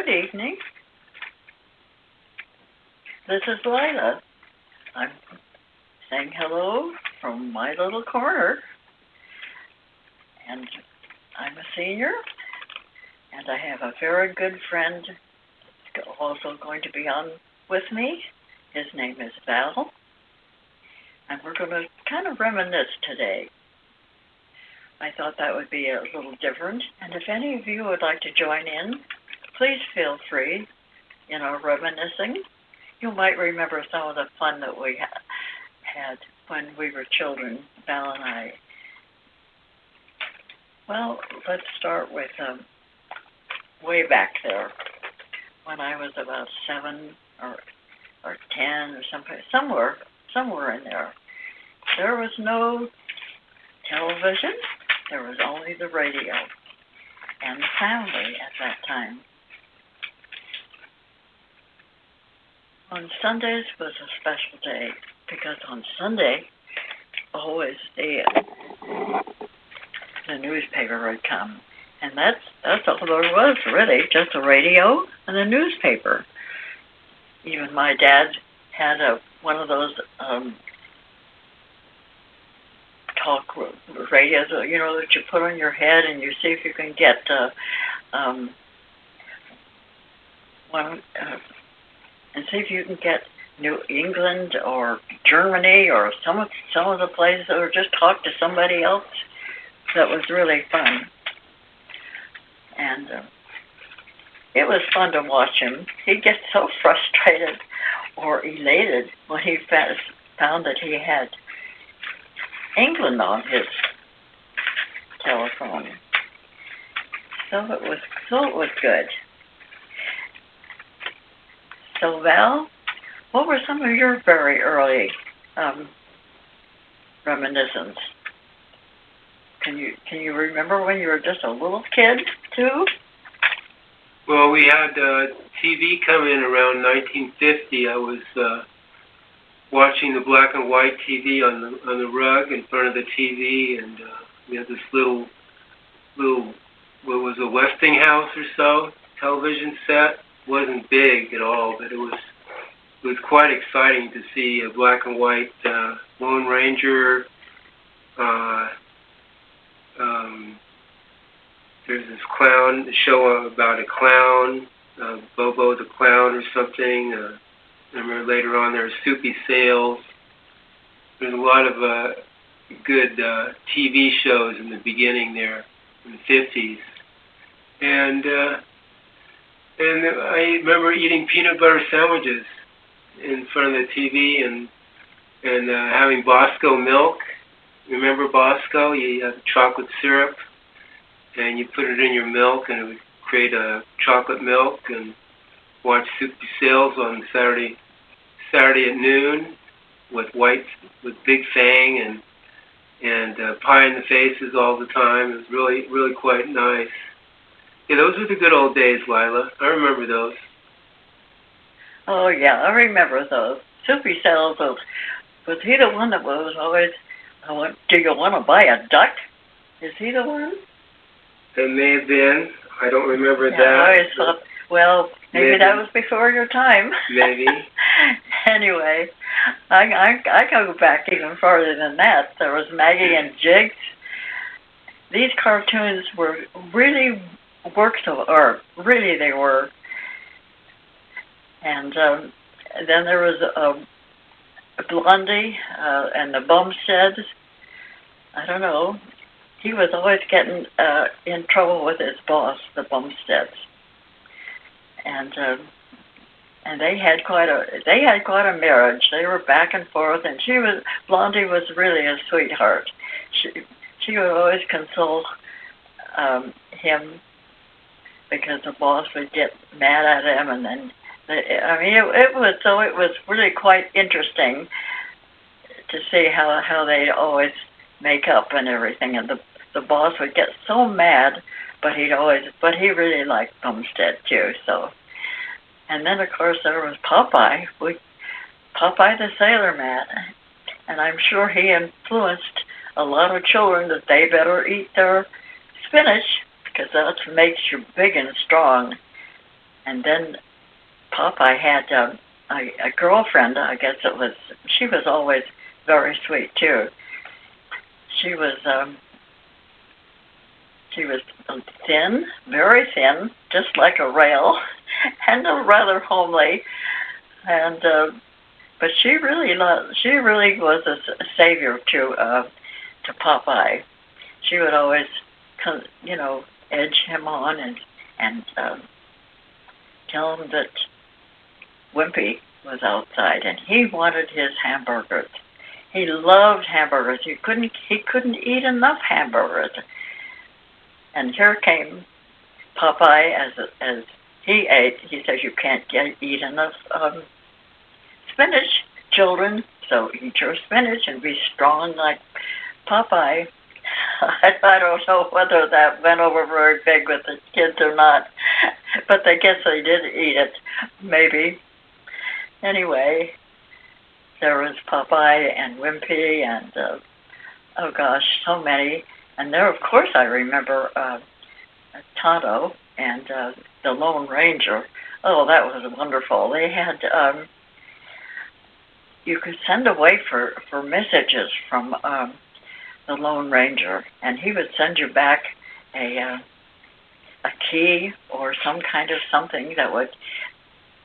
Good evening. This is Lila. I'm saying hello from my little corner. And I'm a senior, and I have a very good friend also going to be on with me. His name is Vals, and we're going to kind of reminisce today. I thought that would be a little different, and if any of you would like to join in, please feel free in our reminiscing. You might remember some of the fun that we had when we were children, Val and I. Well, let's start with way back there, when I was about 7 or 10 or somewhere in there. There was no television. There was only the radio and the family at that time. On Sundays was a special day because on Sunday, always the newspaper would come. And that's all there was, really, just the radio and the newspaper. Even my dad had one of those talk radios, that you put on your head and you see if you can get one, and see if you can get New England or Germany or some of the places, or just talk to somebody else. That was really fun. And it was fun to watch him. He'd get so frustrated or elated when he found that he had England on his telephone. So it was good. So Val, what were some of your very early reminiscences? Can you remember when you were just a little kid too? Well, we had TV come in around 1950. I was watching the black and white TV on the rug in front of the TV, and we had this little what was a Westinghouse or so television set. It wasn't big at all, but it was quite exciting to see a black and white Lone Ranger. There's this clown show about a clown, Bobo the Clown or something. I remember later on there were Soupy Sales. There's a lot of good TV shows in the beginning there in the 50s. And I remember eating peanut butter sandwiches in front of the TV and having Bosco milk. Remember Bosco? You had chocolate syrup, and you put it in your milk, and it would create a chocolate milk. And watch Soupy Sales on Saturday at noon with Big Fang and pie in the faces all the time. It was really quite nice. Yeah, those were the good old days, Lila. I remember those. Oh yeah, I remember those. Soupy Sales was he the one that was always? Do you want to buy a duck? Is he the one? It may have been. I don't remember that. I always thought, well, maybe that was before your time. Maybe. Anyway, I go back even farther than that. There was Maggie and Jigs. These cartoons were really works of art. Really, they were. And then there was Blondie and the Bumsteads. I don't know. He was always getting in trouble with his boss, the Bumsteads, and they had quite a marriage. They were back and forth, and Blondie was really a sweetheart. She would always console him because the boss would get mad at him, and then it was really quite interesting to see how they always make up and everything, and the boss would get so mad, but he really liked Bumstead too. So, and then of course there was Popeye the Sailor Man, and I'm sure he influenced a lot of children that they better eat their spinach because that makes you big and strong. And then Popeye had a girlfriend, I guess it was, she was always very sweet too. She was thin, very thin, just like a rail, and rather homely. And but she really was a savior to Popeye. She would always, edge him on and tell him that Wimpy was outside, and he wanted his hamburgers. He loved hamburgers. He couldn't eat enough hamburgers. And here came Popeye as he ate. He says, "You can't eat enough spinach, children. So eat your spinach and be strong like Popeye." I don't know whether that went over very big with the kids or not, but I guess they did eat it, maybe. Anyway, there was Popeye and Wimpy and, oh gosh, so many. And there, of course, I remember Tonto and the Lone Ranger. Oh, that was wonderful. They had, you could send away for messages from the Lone Ranger, and he would send you back a key or some kind of something that would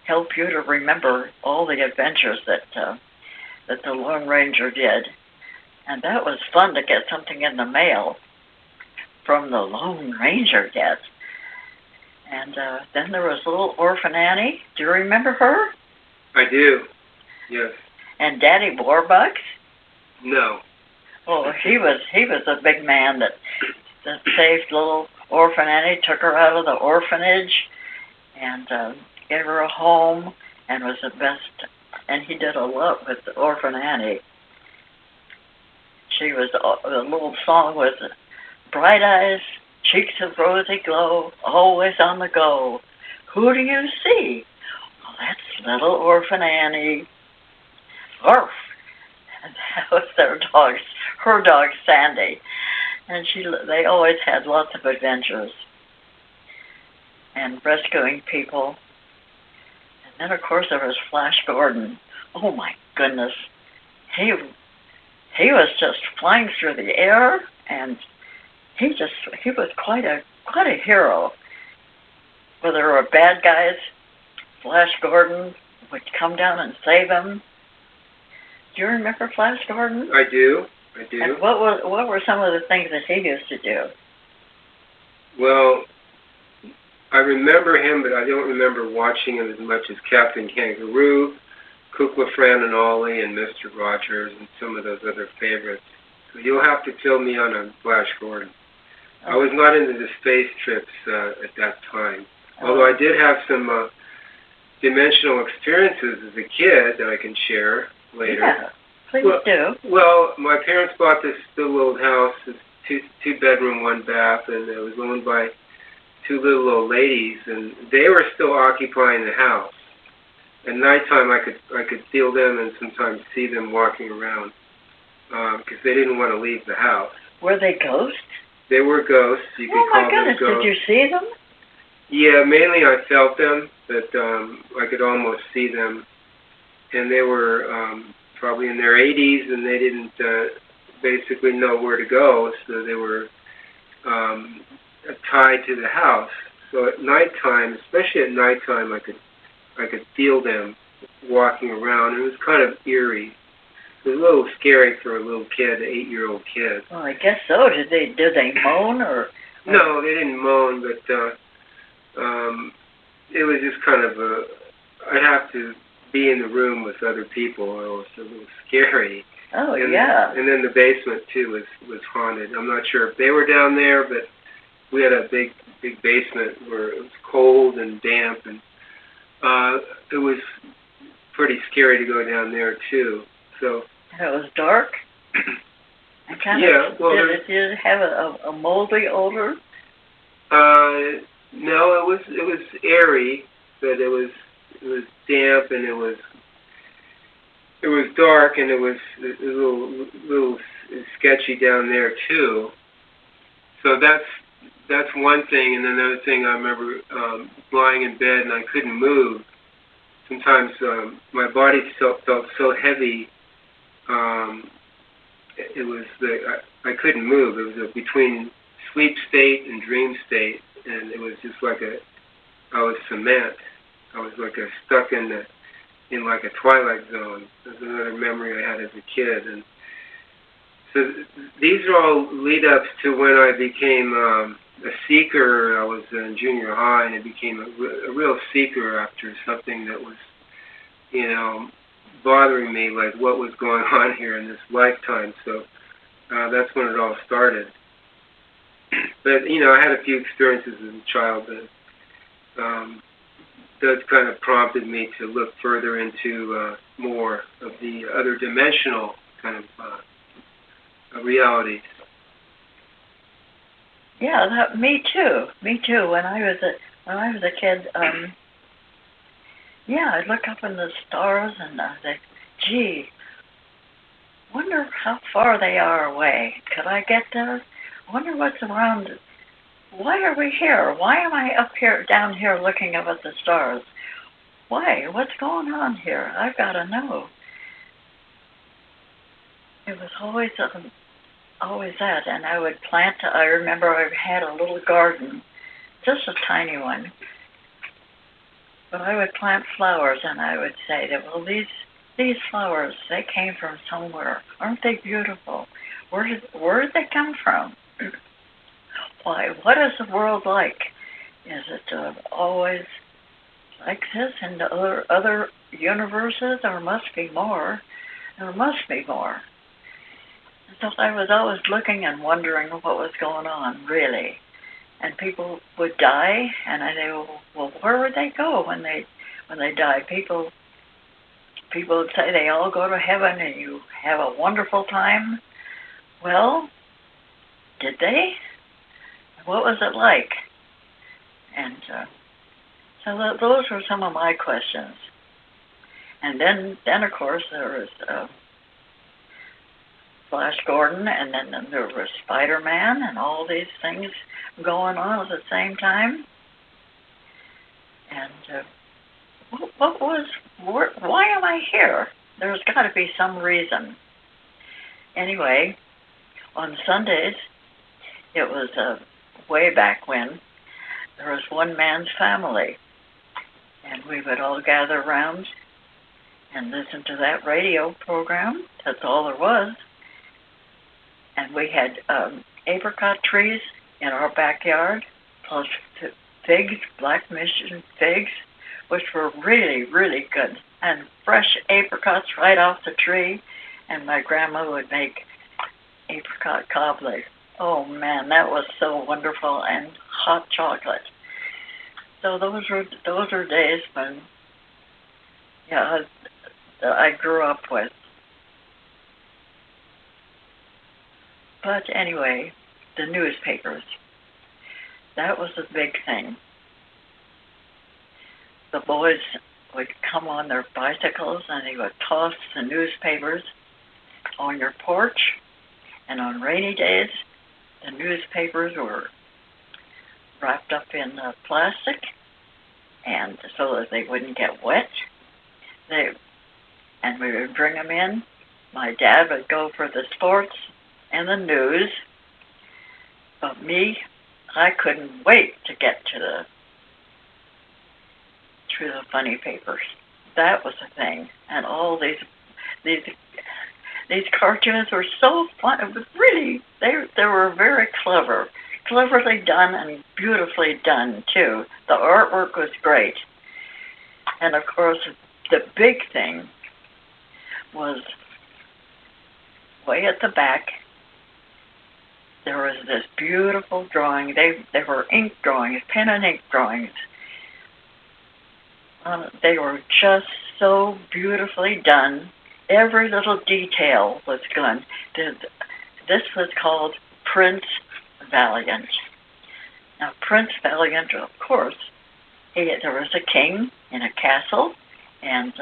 help you to remember all the adventures that the Lone Ranger did. And that was fun to get something in the mail from the Lone Ranger yet. And then there was little Orphan Annie. Do you remember her? I do, yes. And Daddy Warbucks? No. Oh, he was a big man that saved little Orphan Annie, took her out of the orphanage, and gave her a home, and was the best. And he did a lot with Orphan Annie. She was, the little song was, "Bright eyes, cheeks of rosy glow, always on the go. Who do you see? Well, that's little Orphan Annie. Arf!" And that was her dog Sandy. And they always had lots of adventures and rescuing people. And then, of course, there was Flash Gordon. Oh my goodness, he was just flying through the air, and he was quite a hero. Whether there were bad guys, Flash Gordon would come down and save him. Do you remember Flash Gordon? I do. And what were some of the things that he used to do? Well, I remember him, but I don't remember watching him as much as Captain Kangaroo, Kukla, Fran and Ollie, and Mr. Rogers, and some of those other favorites. So you'll have to fill me on Flash Gordon. I was not into the space trips at that time, although I did have some dimensional experiences as a kid that I can share later. Yeah, please do. Well, my parents bought this little old house, this two bedroom, one bath, and it was owned by two little old ladies, and they were still occupying the house. At nighttime, I could feel them and sometimes see them walking around because they didn't want to leave the house. Were they ghosts? They were ghosts. You could call them ghosts. Did you see them? Yeah, mainly I felt them, but I could almost see them. And they were probably in their 80s, and they didn't basically know where to go, so they were tied to the house. So at nighttime, especially at nighttime, I could feel them walking around. It was kind of eerie. It was a little scary for a little kid, an 8-year-old kid. Well, I guess so. Did they moan or? No, they didn't moan, but it was just kind of I'd have to be in the room with other people, or it was a little scary. Oh, yeah. And then the basement too was haunted. I'm not sure if they were down there, but we had a big basement where it was cold and damp, and it was pretty scary to go down there too. So it was dark. Yeah. Well, did it have a moldy odor? No, it was airy, but it was damp, and it was dark, and it was a little sketchy down there too. So that's one thing. And another thing, I remember lying in bed and I couldn't move. Sometimes my body felt so heavy. It was I couldn't move. It was between sleep state and dream state, and it was just like I was cement. I was like stuck in like a twilight zone. That's another memory I had as a kid. And so these are all lead-ups to when I became a seeker. I was in junior high, and I became a real seeker after something that was, bothering me, like what was going on here in this lifetime. So that's when it all started. But, I had a few experiences as a child that kind of prompted me to look further into more of the other dimensional kind of realities. Yeah, me too. Me too. When I was a kid, I'd look up in the stars and I'd say, "Gee, wonder how far they are away. Could I get there? Wonder what's around. Why are we here? Why am I down here looking up at the stars? Why? What's going on here? I've got to know." It was always that, and I would plant. I remember I had a little garden, just a tiny one, but I would plant flowers, and I would say that, well, these flowers, they came from somewhere. Aren't they beautiful? Where did they come from? Why? What is the world like? Is it always like this in the other universes? There must be more. There must be more. So I was always looking and wondering what was going on, really. And people would die, and I say, well, where would they go when they die? People would say they all go to heaven and you have a wonderful time. Well, did they? What was it like? And so those were some of my questions. And then of course, there was Flash Gordon, and then there was Spider-Man, and all these things going on at the same time. And why am I here? There's got to be some reason. Anyway, on Sundays, it was way back when, there was one man's family, and we would all gather around and listen to that radio program. That's all there was. And we had apricot trees in our backyard, plus figs, black mission figs, which were really, really good, and fresh apricots right off the tree. And my grandma would make apricot cobbler. Oh man, that was so wonderful, and hot chocolate. So those were days when, I grew up with. But anyway, the newspapers. That was a big thing. The boys would come on their bicycles and they would toss the newspapers on your porch. And on rainy days, the newspapers were wrapped up in plastic, and so that they wouldn't get wet. And we would bring them in. My dad would go for the sports and the news, but me, I couldn't wait to get to the funny papers. That was the thing, and all these cartoons were so fun. It was really, they were very cleverly done and beautifully done too. The artwork was great, and of course, the big thing was way at the back. There was this beautiful drawing. They were ink drawings, pen and ink drawings. They were just so beautifully done. Every little detail was done. This was called Prince Valiant. Now, Prince Valiant, of course, there was a king in a castle, and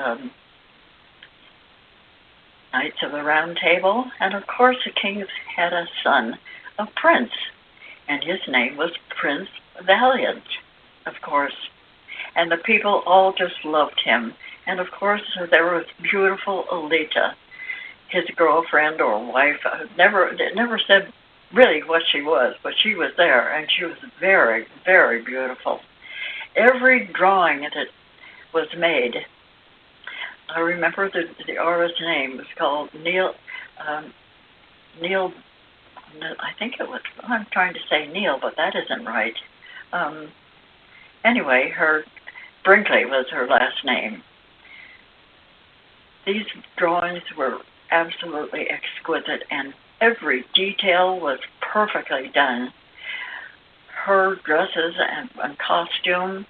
Knights of the Round Table, and of course the king had a son, a prince, and his name was Prince Valiant, of course. And the people all just loved him. And of course, there was beautiful Alita, his girlfriend or wife. It never said really what she was, but she was there, and she was very, very beautiful. Every drawing that was made, I remember the artist's name was called Neil. I think it was. I'm trying to say Neil, but that isn't right. Anyway, her Brinkley was her last name. These drawings were absolutely exquisite, and every detail was perfectly done. Her dresses and costume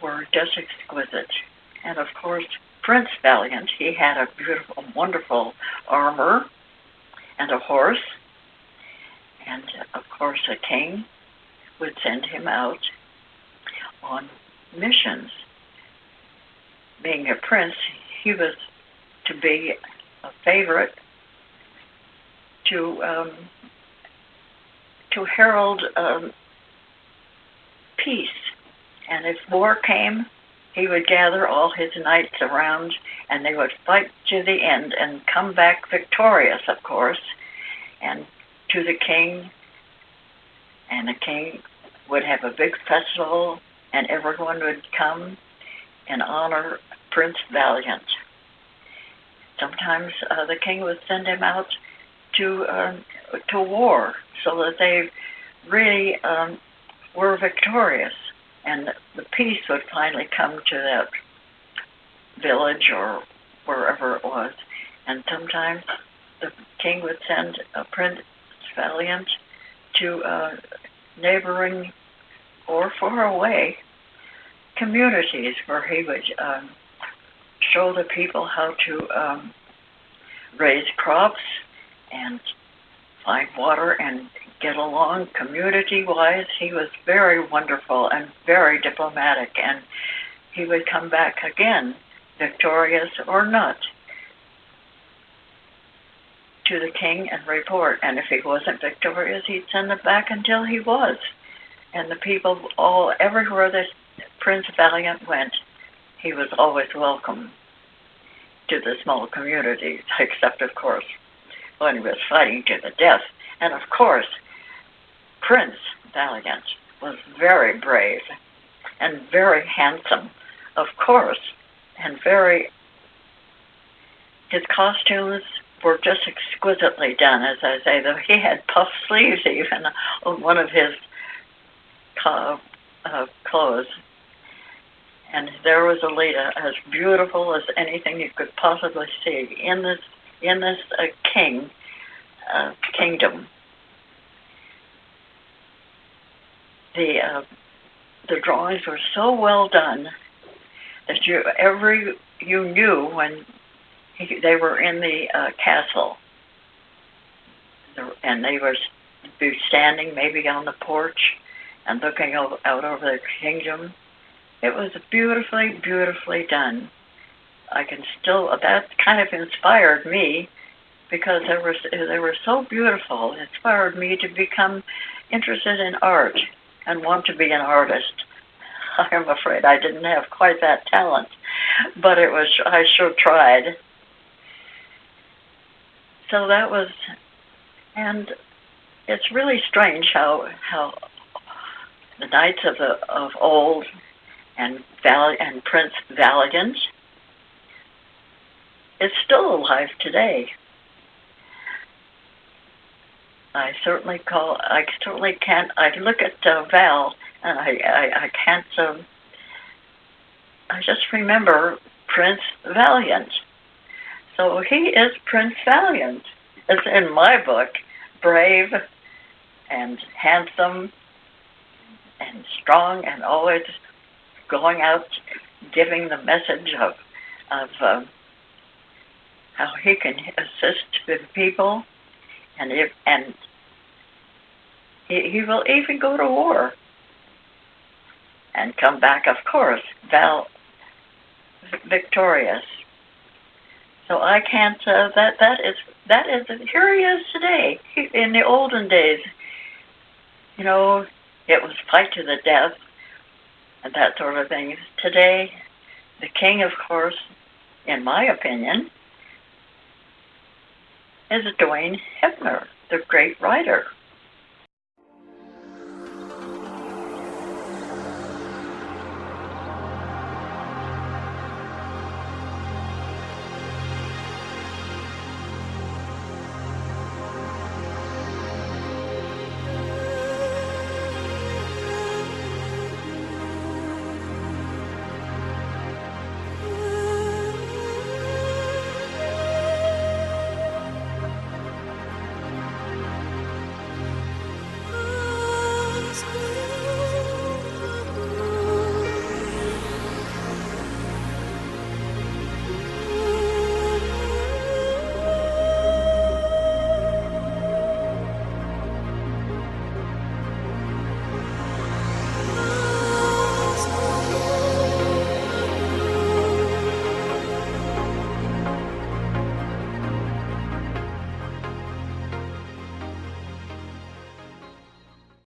were just exquisite. And of course, Prince Valiant, he had a beautiful, wonderful armor and a horse. And of course, a king would send him out on missions. Being a prince, he was to be a favorite to herald peace. And if war came, he would gather all his knights around, and they would fight to the end and come back victorious, of course, and to the king. And the king would have a big festival, and everyone would come and honor Prince Valiant. Sometimes the king would send him out to war, so that they really were victorious, and the peace would finally come to that village or wherever it was. And sometimes the king would send Prince Valiant to neighboring or far away communities where he would show the people how to raise crops and find water and get along community-wise. He was very wonderful and very diplomatic, and he would come back again, victorious or not, to the king and report. And if he wasn't victorious, he'd send it back until he was. And the people everywhere that Prince Valiant went, he was always welcome to the small communities, except, of course, when he was fighting to the death. And, of course, Prince Valiant was very brave and very handsome, of course, and his costumes were just exquisitely done, as I say. He had puff sleeves even on one of his clothes. And there was Alita, as beautiful as anything you could possibly see in this kingdom. The drawings were so well done that you knew when they were in the castle, and they were standing maybe on the porch and looking out over the kingdom. It was beautifully, beautifully done. That kind of inspired me, because they were so beautiful. It inspired me to become interested in art and want to be an artist. I'm afraid I didn't have quite that talent, but I sure tried. So that was, and it's really strange how the knights of old and Prince Valiant is still alive today. I certainly can't. I look at Val, and I can't. I just remember Prince Valiant. So he is Prince Valiant. It's in my book, brave and handsome and strong, and always going out, giving the message of how he can assist the people. And he will even go to war and come back, of course, victorious. So I can't. That is. Here he is today. In the olden days, you know, it was fight to the death and that sort of thing. Today, the king, of course, in my opinion, is Dwayne Hefner, the great writer.